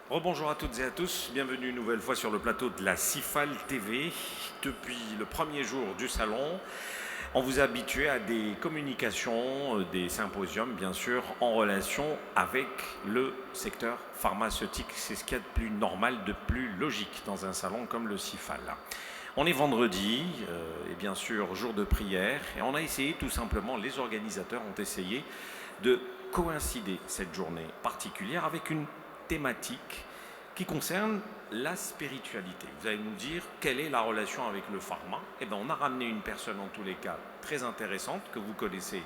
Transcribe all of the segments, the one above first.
Rebonjour à toutes et à tous, bienvenue une nouvelle fois sur le plateau de la CIFAL TV. Depuis le premier jour du salon, on vous a habitué à des communications, des symposiums bien sûr, en relation avec le secteur pharmaceutique. C'est ce qu'il y a de plus normal, de plus logique dans un salon comme le CIFAL. On est vendredi, et bien sûr jour de prière, et on a essayé tout simplement, les organisateurs ont essayé de coïncider cette journée particulière avec une thématique qui concerne la spiritualité. Vous allez nous dire quelle est la relation avec le pharma. Eh bien, on a ramené une personne en tous les cas très intéressante que vous connaissez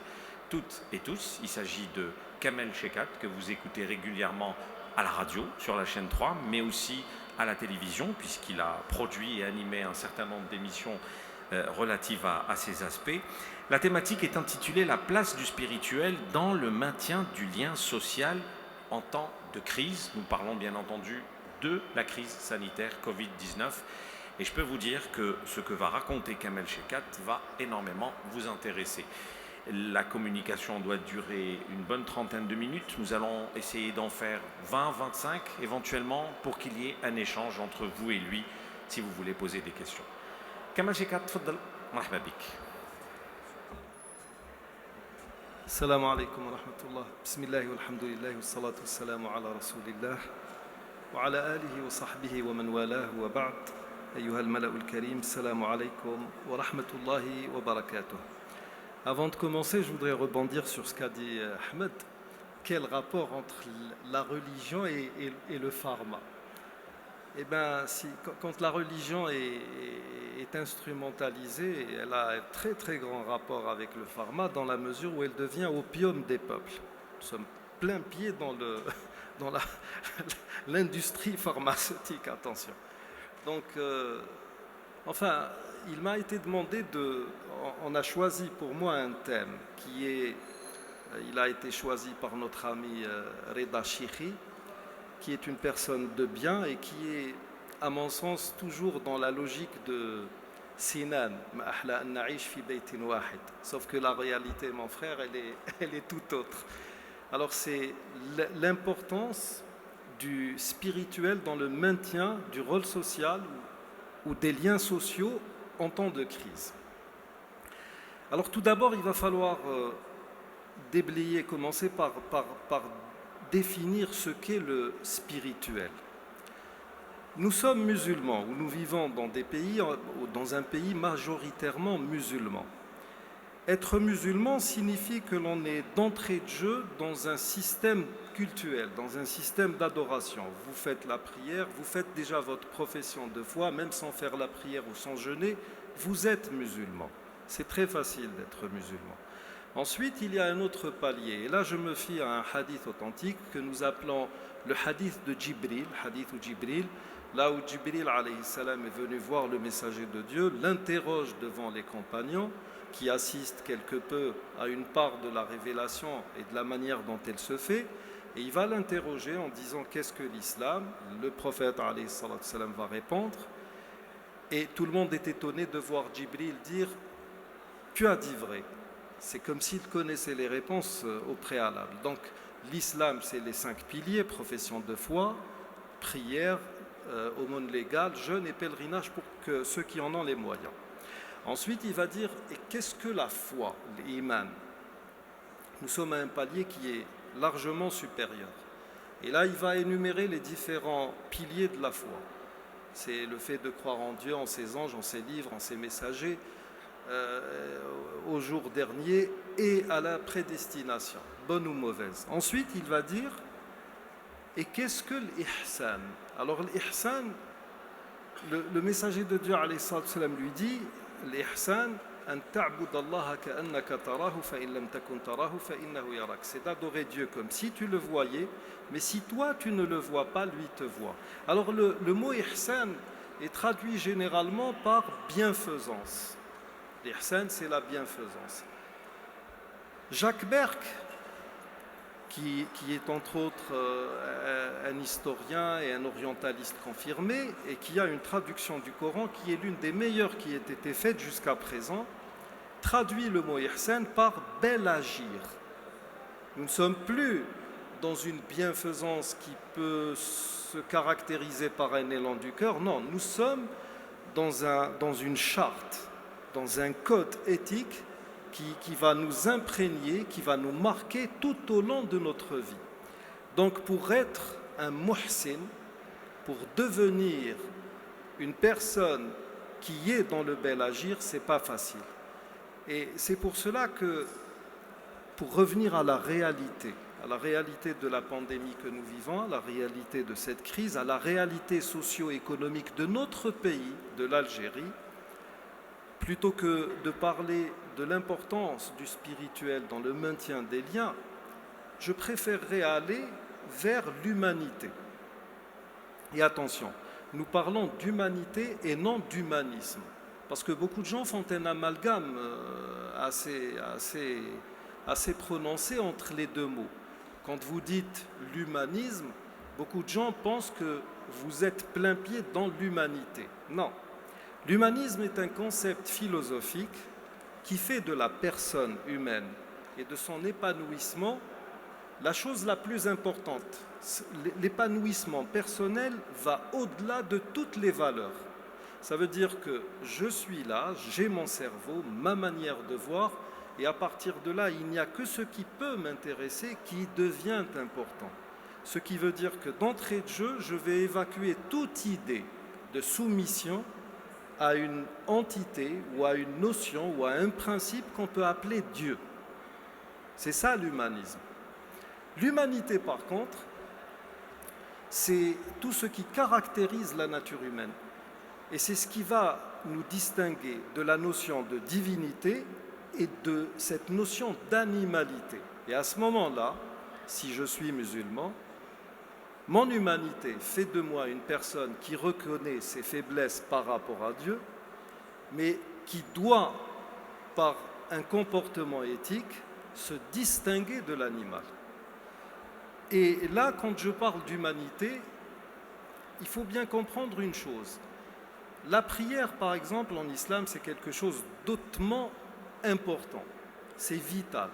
toutes et tous. Il s'agit de Kamel Chekat, que vous écoutez régulièrement à la radio sur la chaîne 3, mais aussi à la télévision, puisqu'il a produit et animé un certain nombre d'émissions relatives à ces aspects. La thématique est intitulée « La place du spirituel dans le maintien du lien social en temps de crise ». Nous parlons bien entendu de la crise sanitaire Covid-19. Et je peux vous dire que ce que va raconter Kamel Chekat va énormément vous intéresser. La communication doit durer une bonne trentaine de minutes. Nous allons essayer d'en faire 20, 25 éventuellement pour qu'il y ait un échange entre vous et lui si vous voulez poser des questions. Kamel Chekat, tfaddal, marhaba bik. السلام عليكم ورحمة الله بسم الله والحمد لله والصلاة والسلام على رسول الله وعلى آله وصحبه ومن والاه وبعد أيها الملأ الكريم السلام عليكم ورحمة الله وبركاته. Avant de commencer, je voudrais rebondir sur ce qu'a dit Ahmed. Quel rapport entre la religion et le pharma? Eh bien, quand la religion est instrumentalisée, elle a un très très grand rapport avec le pharma dans la mesure où elle devient opium des peuples. Nous sommes plein pied dans l'industrie pharmaceutique, attention. Donc, enfin, il m'a été demandé on a choisi pour moi un thème il a été choisi par notre ami Reda Chikhi, qui est une personne de bien et qui est, à mon sens, toujours dans la logique de Sinan, sauf que la réalité, mon frère, elle est tout autre. Alors c'est l'importance du spirituel dans le maintien du rôle social ou des liens sociaux en temps de crise. Alors tout d'abord, il va falloir commencer par définir ce qu'est le spirituel. Nous sommes musulmans, ou nous vivons dans un pays majoritairement musulman. Être musulman signifie que l'on est d'entrée de jeu dans un système cultuel, dans un système d'adoration. Vous faites la prière, vous faites déjà votre profession de foi, même sans faire la prière ou sans jeûner, vous êtes musulman. C'est très facile d'être musulman. Ensuite, il y a un autre palier. Et là, je me fie à un hadith authentique que nous appelons le hadith de Jibril, là où Jibril alayhi salam est venu voir le messager de Dieu, l'interroge devant les compagnons qui assistent quelque peu à une part de la révélation et de la manière dont elle se fait. Et il va l'interroger en disant qu'est-ce que l'islam? Le prophète alayhi salam va répondre. Et tout le monde est étonné de voir Jibril dire « Tu as dit vrai ». C'est comme s'il connaissait les réponses au préalable. Donc, l'islam, c'est les 5 piliers, profession de foi, prière, aumône légale, jeûne et pèlerinage pour ceux qui en ont les moyens. Ensuite, il va dire, et qu'est-ce que la foi, l'iman? Nous sommes à un palier qui est largement supérieur. Et là, il va énumérer les différents piliers de la foi. C'est le fait de croire en Dieu, en ses anges, en ses livres, en ses messagers, au jour dernier et à la prédestination, bonne ou mauvaise. Ensuite, il va dire, et qu'est-ce que l'ihsan? Alors l'ihsan, le messager de Dieu alayhi salam lui dit, l'ihsan, c'est d'adorer Dieu comme si tu le voyais, mais si toi tu ne le vois pas, lui te voit. Alors le mot ihsan est traduit généralement par bienfaisance. L'ihsan, c'est la bienfaisance. Jacques Berck, qui est entre autres un historien et un orientaliste confirmé, et qui a une traduction du Coran qui est l'une des meilleures qui ait été faite jusqu'à présent, traduit le mot ihsan par bel agir. Nous ne sommes plus dans une bienfaisance qui peut se caractériser par un élan du cœur. Non, nous sommes dans une charte, dans un code éthique qui va nous imprégner, qui va nous marquer tout au long de notre vie. Donc pour être un muhsin, pour devenir une personne qui est dans le bel agir, c'est pas facile. Et c'est pour cela que, pour revenir à la réalité de la pandémie que nous vivons, à la réalité de cette crise, à la réalité socio-économique de notre pays, de l'Algérie, plutôt que de parler de l'importance du spirituel dans le maintien des liens, je préférerais aller vers l'humanité. Et attention, nous parlons d'humanité et non d'humanisme, parce que beaucoup de gens font un amalgame assez prononcé entre les deux mots. Quand vous dites l'humanisme, beaucoup de gens pensent que vous êtes plein pied dans l'humanité. Non. L'humanisme est un concept philosophique qui fait de la personne humaine et de son épanouissement la chose la plus importante. L'épanouissement personnel va au-delà de toutes les valeurs. Ça veut dire que je suis là, j'ai mon cerveau, ma manière de voir, et à partir de là, il n'y a que ce qui peut m'intéresser qui devient important. Ce qui veut dire que d'entrée de jeu, je vais évacuer toute idée de soumission à une entité ou à une notion ou à un principe qu'on peut appeler Dieu. C'est ça l'humanisme. L'humanité, par contre, c'est tout ce qui caractérise la nature humaine. Et c'est ce qui va nous distinguer de la notion de divinité et de cette notion d'animalité. Et à ce moment-là, si je suis musulman, mon humanité fait de moi une personne qui reconnaît ses faiblesses par rapport à Dieu, mais qui doit, par un comportement éthique, se distinguer de l'animal. Et là, quand je parle d'humanité, il faut bien comprendre une chose. La prière, par exemple, en islam, c'est quelque chose d'autrement important. C'est vital.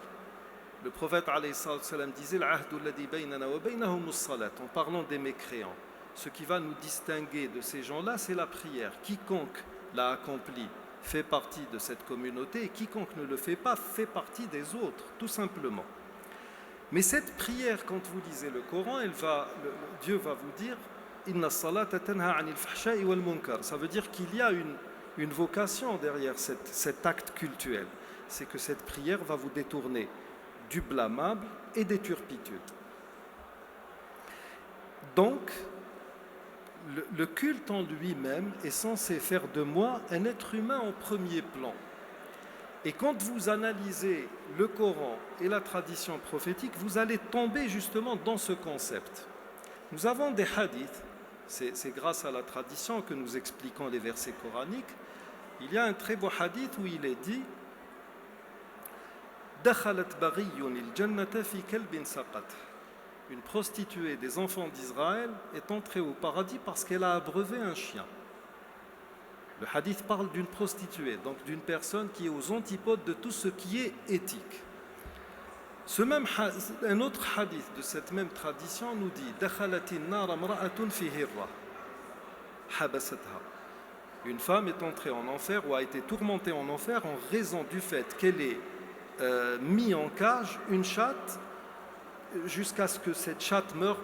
Le prophète alayhi salam disait en parlant des mécréants. Ce qui va nous distinguer de ces gens-là, c'est la prière. Quiconque l'a accomplie fait partie de cette communauté et quiconque ne le fait pas fait partie des autres, tout simplement. Mais cette prière, quand vous lisez le Coran, Dieu va vous dire Inna salata tanha anil fahsha'i wal munkar. Ça veut dire qu'il y a une vocation derrière cet acte cultuel. C'est que cette prière va vous détourner du blâmable et des turpitudes. Donc, le culte en lui-même est censé faire de moi un être humain en premier plan. Et quand vous analysez le Coran et la tradition prophétique, vous allez tomber justement dans ce concept. Nous avons des hadiths, c'est grâce à la tradition que nous expliquons les versets coraniques. Il y a un très beau hadith où il est dit Dakhalat baghiyyun al-jannata fi kalbin saqat. Une prostituée des enfants d'Israël est entrée au paradis parce qu'elle a abreuvé un chien. Le hadith parle d'une prostituée, donc d'une personne qui est aux antipodes de tout ce qui est éthique. Un autre hadith de cette même tradition nous dit Dakhalatin nar imra'atun fi hirra habasatha. Une femme est entrée en enfer ou a été tourmentée en enfer en raison du fait qu'elle ait mis en cage une chatte jusqu'à ce que cette chatte meure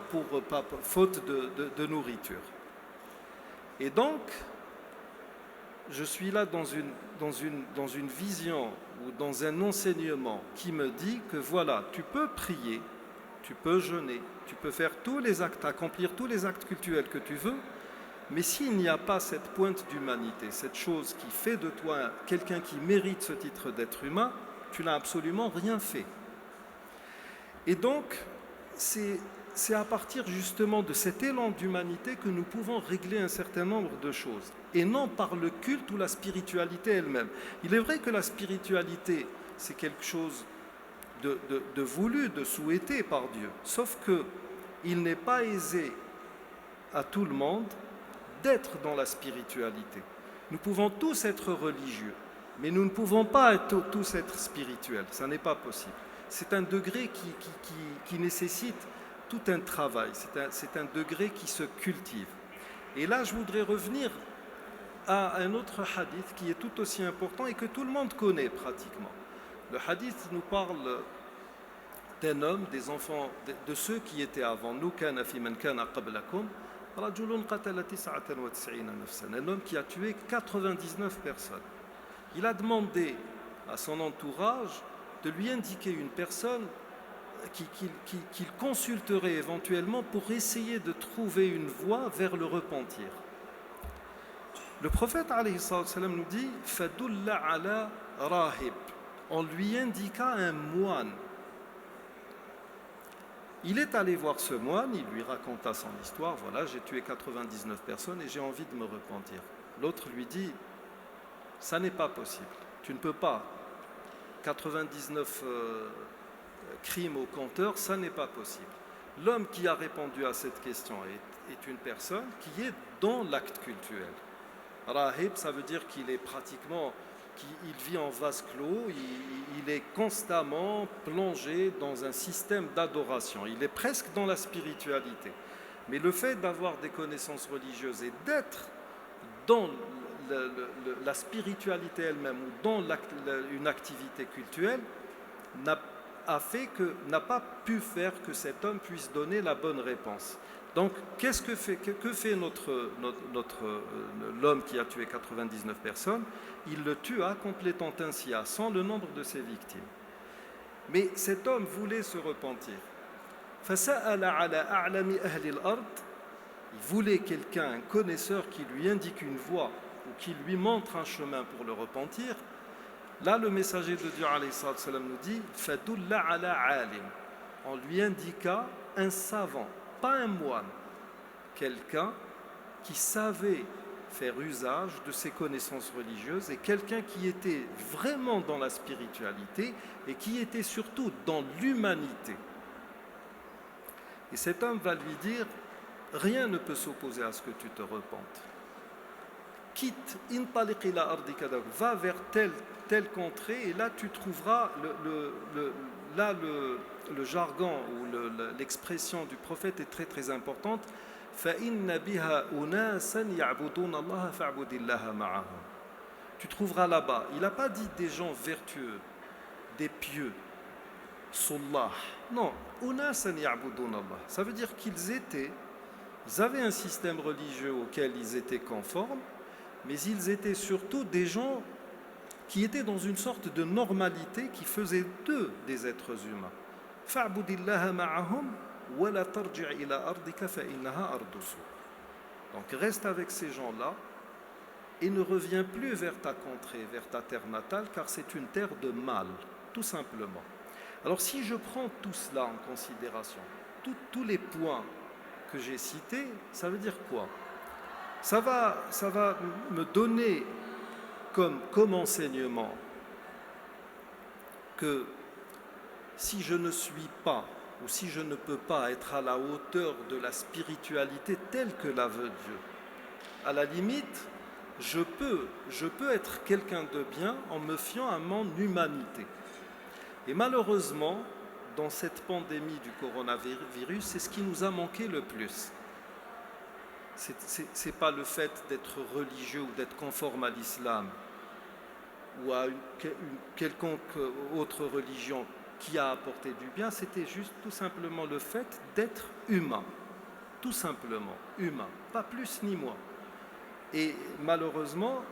faute de nourriture. Et donc, je suis là dans une vision ou dans un enseignement qui me dit que voilà, tu peux prier, tu peux jeûner, tu peux faire tous les actes, accomplir tous les actes cultuels que tu veux, mais s'il n'y a pas cette pointe d'humanité, cette chose qui fait de toi quelqu'un qui mérite ce titre d'être humain, tu n'as absolument rien fait. Et donc, c'est à partir justement de cet élan d'humanité que nous pouvons régler un certain nombre de choses, et non par le culte ou la spiritualité elle-même. Il est vrai que la spiritualité, c'est quelque chose de voulu, de souhaité par Dieu, sauf qu'il n'est pas aisé à tout le monde d'être dans la spiritualité. Nous pouvons tous être religieux, mais nous ne pouvons pas tous être spirituels, ça n'est pas possible. C'est un degré qui nécessite tout un travail, c'est un degré qui se cultive. Et là, je voudrais revenir à un autre hadith qui est tout aussi important et que tout le monde connaît pratiquement. Le hadith nous parle d'un homme, des enfants, de ceux qui étaient avant nous, كان في من كان قبلكم رجل قتل 99 نفسا, un homme qui a tué 99 personnes. Il a demandé à son entourage de lui indiquer une personne qu'il consulterait éventuellement pour essayer de trouver une voie vers le repentir. Le prophète alayhi salam nous dit Fadulla ala rahib. On lui indiqua un moine. Il est allé voir ce moine, il lui raconta son histoire, voilà, j'ai tué 99 personnes et j'ai envie de me repentir. L'autre lui dit, ça n'est pas possible, tu ne peux pas. 99 crimes au compteur, ça n'est pas possible. L'homme qui a répondu à cette question est une personne qui est dans l'acte cultuel. Rahib, ça veut dire qu'il est pratiquement... Il vit en vase clos, il est constamment plongé dans un système d'adoration. Il est presque dans la spiritualité. Mais le fait d'avoir des connaissances religieuses et d'être dans la spiritualité elle-même ou dans une activité cultuelle n'a pas pu faire que cet homme puisse donner la bonne réponse. Donc, que fait l'homme qui a tué 99 personnes? Il le tua, complétant ainsi à 100 le nombre de ses victimes. Mais cet homme voulait se repentir. Il voulait quelqu'un, un connaisseur, qui lui indique une voie ou qui lui montre un chemin pour le repentir. Là, le messager de Dieu alayhi salam nous dit Fadulla ala alim. On lui indiqua un savant, pas un moine, quelqu'un qui savait faire usage de ses connaissances religieuses et quelqu'un qui était vraiment dans la spiritualité et qui était surtout dans l'humanité. Et cet homme va lui dire, rien ne peut s'opposer à ce que tu te repentes. Quitte, intaliq ila ardika, va vers telle contrée et là tu trouveras le jargon ou l'expression du prophète est très très importante. Tu trouveras là-bas, il n'a pas dit des gens vertueux, des pieux, Sullah. Non, ça veut dire qu'ils avaient un système religieux auquel ils étaient conformes, mais ils étaient surtout des gens qui étaient dans une sorte de normalité qui faisait d'eux des êtres humains. Donc reste avec ces gens-là et ne reviens plus vers ta contrée, vers ta terre natale, car c'est une terre de mal, tout simplement. Alors si je prends tout cela en considération, tous les points que j'ai cités, ça veut dire quoi? Ça va me donner comme enseignement que si je ne suis pas ou si je ne peux pas être à la hauteur de la spiritualité telle que la veut Dieu, à la limite, je peux être quelqu'un de bien en me fiant à mon humanité. Et malheureusement, dans cette pandémie du coronavirus, c'est ce qui nous a manqué le plus. C'est pas le fait d'être religieux ou d'être conforme à l'islam ou à une quelconque autre religion qui a apporté du bien, c'était juste tout simplement le fait d'être humain. Tout simplement, humain, pas plus ni moins. Et malheureusement,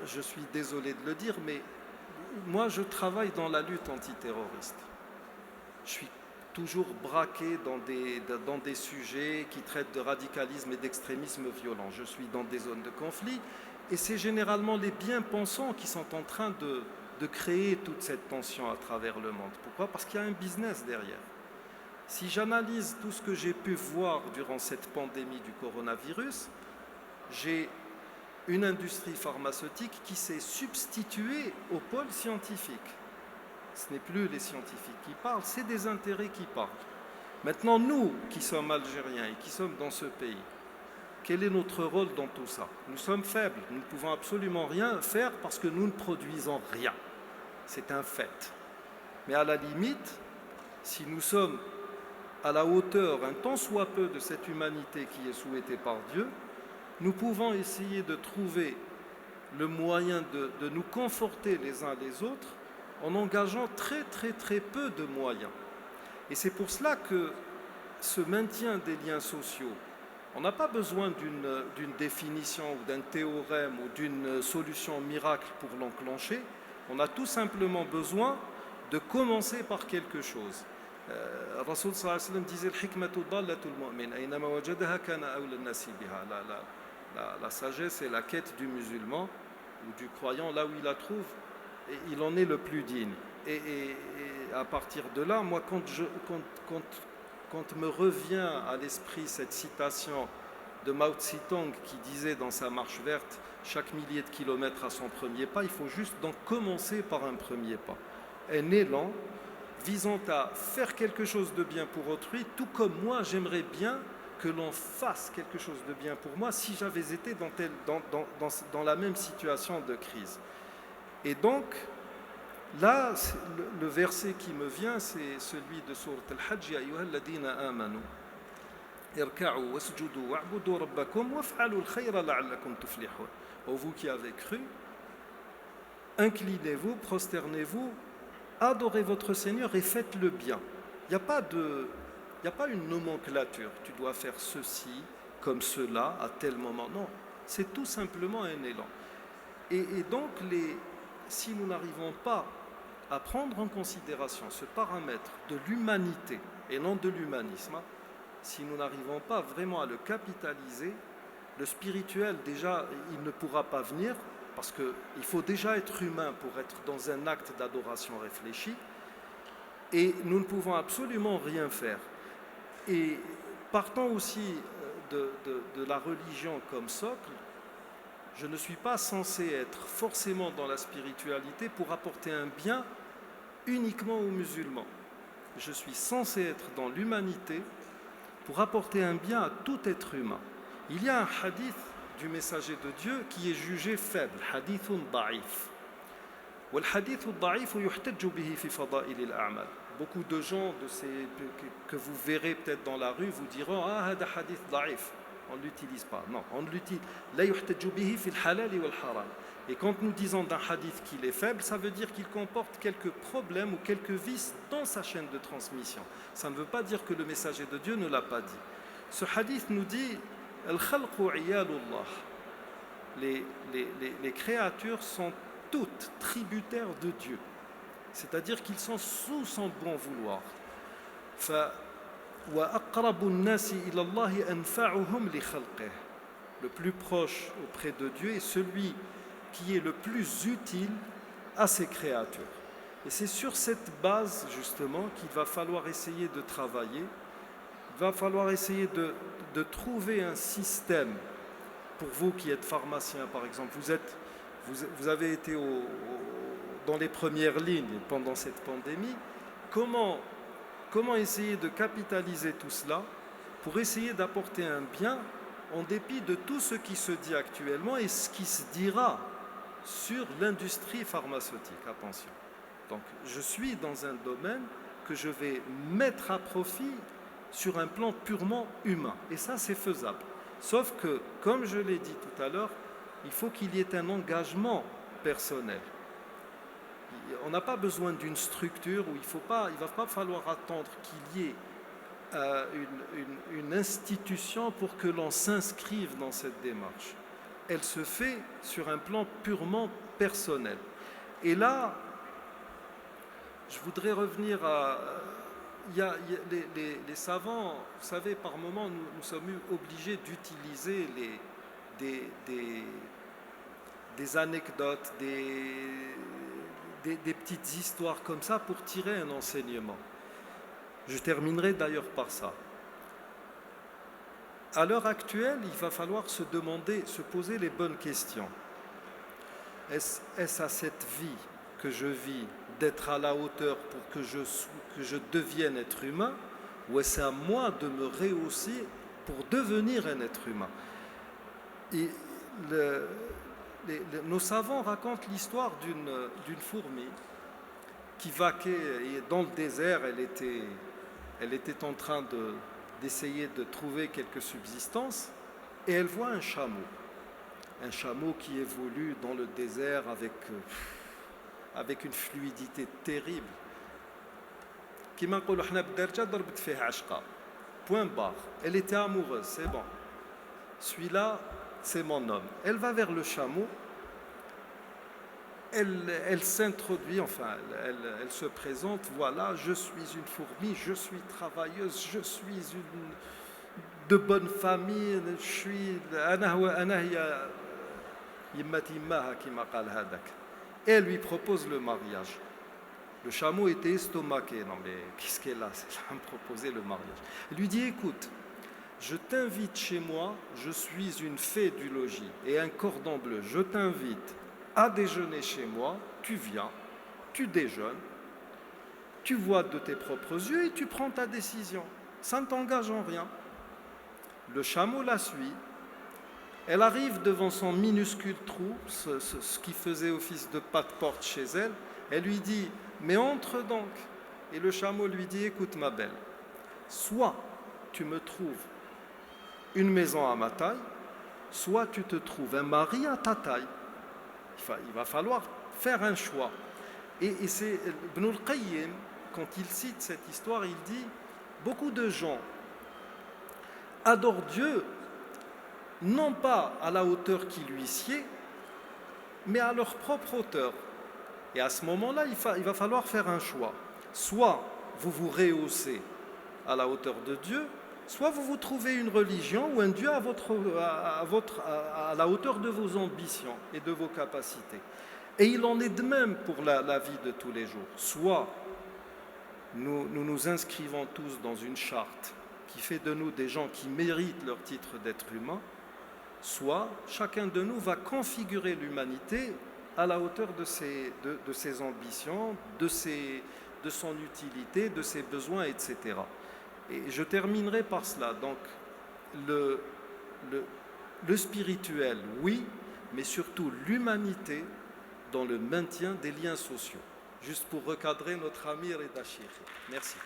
je suis désolé de le dire, mais moi je travaille dans la lutte antiterroriste. Je suis toujours braqué dans des sujets qui traitent de radicalisme et d'extrémisme violent. Je suis dans des zones de conflit et c'est généralement les bien-pensants qui sont en train de créer toute cette tension à travers le monde. Pourquoi? Parce qu'il y a un business derrière. Si j'analyse tout ce que j'ai pu voir durant cette pandémie du coronavirus, j'ai une industrie pharmaceutique qui s'est substituée au pôle scientifique. Ce n'est plus les scientifiques qui parlent, c'est des intérêts qui parlent. Maintenant, nous qui sommes Algériens et qui sommes dans ce pays, quel est notre rôle dans tout ça? Nous sommes faibles, nous ne pouvons absolument rien faire parce que nous ne produisons rien. C'est un fait. Mais à la limite, si nous sommes à la hauteur, un tant soit peu, de cette humanité qui est souhaitée par Dieu, nous pouvons essayer de trouver le moyen de nous conforter les uns les autres en engageant très très très peu de moyens. Et c'est pour cela que ce maintien des liens sociaux, on n'a pas besoin d'une définition ou d'un théorème ou d'une solution miracle pour l'enclencher. On a tout simplement besoin de commencer par quelque chose. Rasoul sallallahu alayhi wa sallam disait al-hikmatu dallatul mu'min aynama wajadaha kana awla an-nasi biha. La sagesse est la quête du musulman ou du croyant, là où il la trouve, et il en est le plus digne. Et à partir de là, moi, quand me revient à l'esprit cette citation de Mao Tse-tung qui disait dans sa marche verte, chaque millier de kilomètres a son premier pas, il faut juste donc commencer par un premier pas. Un élan visant à faire quelque chose de bien pour autrui, tout comme moi j'aimerais bien que l'on fasse quelque chose de bien pour moi si j'avais été dans la même situation de crise. Et donc, là, le verset qui me vient, c'est celui de Sourate Al-Hajj, Ya ayyuhalladhina amanu, irka'u wasjudu wa'budu rabbakum waf'alu al-khayra la'allakum tuflihun. Ô vous qui avez cru, inclinez-vous, prosternez-vous, adorez votre Seigneur et faites le bien. Il n'y a pas une nomenclature, tu dois faire ceci, comme cela, à tel moment. Non, c'est tout simplement un élan. Et donc, si nous n'arrivons pas à prendre en considération ce paramètre de l'humanité et non de l'humanisme, si nous n'arrivons pas vraiment à le capitaliser, le spirituel, déjà, il ne pourra pas venir, parce qu'il faut déjà être humain pour être dans un acte d'adoration réfléchi, et nous ne pouvons absolument rien faire. Et partant aussi de la religion comme socle, je ne suis pas censé être forcément dans la spiritualité pour apporter un bien uniquement aux musulmans. Je suis censé être dans l'humanité pour apporter un bien à tout être humain. Il y a un hadith du messager de Dieu qui est jugé faible, hadithun da'if. Wal hadithun da'if yuhtajju bihi fi fada'il al-a'mal. Beaucoup de gens que vous verrez peut-être dans la rue vous diront ah hada hadith da'if. On ne l'utilise pas. Non, on l'utilise. La yuhtajju bihi fi al-halal wal haram. Et quand nous disons d'un hadith qu'il est faible, ça veut dire qu'il comporte quelques problèmes ou quelques vices dans sa chaîne de transmission. Ça ne veut pas dire que le messager de Dieu ne l'a pas dit. Ce hadith nous dit Al-khalqu iyalullah. Les créatures sont toutes tributaires de Dieu. C'est-à-dire qu'ils sont sous son bon vouloir. Le plus proche auprès de Dieu est celui qui est le plus utile à ses créatures. Et c'est sur cette base, justement, qu'il va falloir essayer de travailler. Il va falloir essayer de trouver un système. Pour vous qui êtes pharmacien, par exemple, vous avez été dans les premières lignes pendant cette pandémie. Comment essayer de capitaliser tout cela pour essayer d'apporter un bien en dépit de tout ce qui se dit actuellement et ce qui se dira sur l'industrie pharmaceutique. Attention. Donc, je suis dans un domaine que je vais mettre à profit sur un plan purement humain. Et ça, c'est faisable. Sauf que, comme je l'ai dit tout à l'heure, il faut qu'il y ait un engagement personnel. On n'a pas besoin d'une structure où il ne va pas falloir attendre qu'il y ait une institution pour que l'on s'inscrive dans cette démarche. Elle se fait sur un plan purement personnel. Et là, je voudrais revenir à... les savants, vous savez, par moments, nous sommes obligés d'utiliser des anecdotes, des petites histoires comme ça pour tirer un enseignement. Je terminerai d'ailleurs par ça. À l'heure actuelle, il va falloir se poser les bonnes questions. Est-ce à cette vie que je vis d'être à la hauteur pour que je devienne être humain, ou est-ce à moi de me rehausser pour devenir un être humain? Et nos savants racontent l'histoire d'une fourmi qui vaquait dans le désert. elle était en train d'essayer de trouver quelques subsistances et elle voit un chameau qui évolue dans le désert avec une fluidité terrible. كما نقولوا حنا بالدارجه ضربت فيه عشقه. Point barre. Elle était amoureuse, c'est bon. Celui-là, c'est mon homme. Elle va vers le chameau. Elle s'introduit, enfin, elle se présente. Voilà, je suis une fourmi, je suis travailleuse, je suis de bonne famille. Je suis. Et elle lui propose le mariage. Le chameau était estomaqué. Non mais qu'est-ce qu'elle a? Elle va me proposer le mariage. Elle lui dit, écoute, je t'invite chez moi, je suis une fée du logis et un cordon bleu. Je t'invite à déjeuner chez moi, tu viens, tu déjeunes, tu vois de tes propres yeux et tu prends ta décision. Ça ne t'engage en rien. Le chameau la suit. Elle arrive devant son minuscule trou, ce qui faisait office de pas de porte chez elle. Elle lui dit, mais entre donc. Et le chameau lui dit, écoute ma belle, soit tu me trouves une maison à ma taille, soit tu te trouves un mari à ta taille. Il va falloir faire un choix. Et c'est Ibn al-Qayyim, quand il cite cette histoire, il dit, beaucoup de gens adorent Dieu, non pas à la hauteur qui lui sied, mais à leur propre hauteur. Et à ce moment-là, il va falloir faire un choix. Soit vous vous rehaussez à la hauteur de Dieu, soit vous vous trouvez une religion ou un Dieu à la hauteur de vos ambitions et de vos capacités. Et il en est de même pour la vie de tous les jours. Soit nous inscrivons tous dans une charte qui fait de nous des gens qui méritent leur titre d'être humain, soit chacun de nous va configurer l'humanité à la hauteur de ses ambitions, de son utilité, de ses besoins, etc. Et je terminerai par cela. Donc, le spirituel, oui, mais surtout l'humanité dans le maintien des liens sociaux. Juste pour recadrer notre ami Reda Chikhi. Merci.